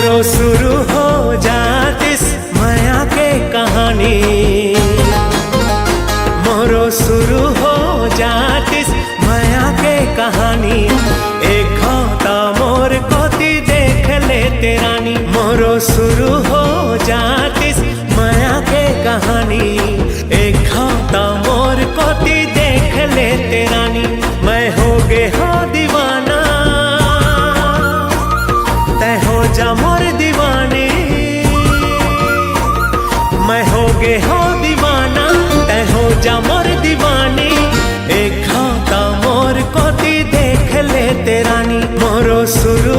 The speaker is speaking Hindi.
मोरो शुरू हो जातिस माया के कहानी, मोरो शुरू हो जातिस माया के कहानी। एक घाटा मोर कोती देख ले तेरानी, मोरो शुरू हो जातिस माया के कहानी। एक घाटा मोर कोती देख ले तेरानी। मैं हो गे हो दीवाना, तय हो जा मोर दीवानी। मैं हो गे हो दीवाना, तय हो जा मोर दीवानी। एक घाटा मोर कोती देख ले तेरानी, मोरो शुरू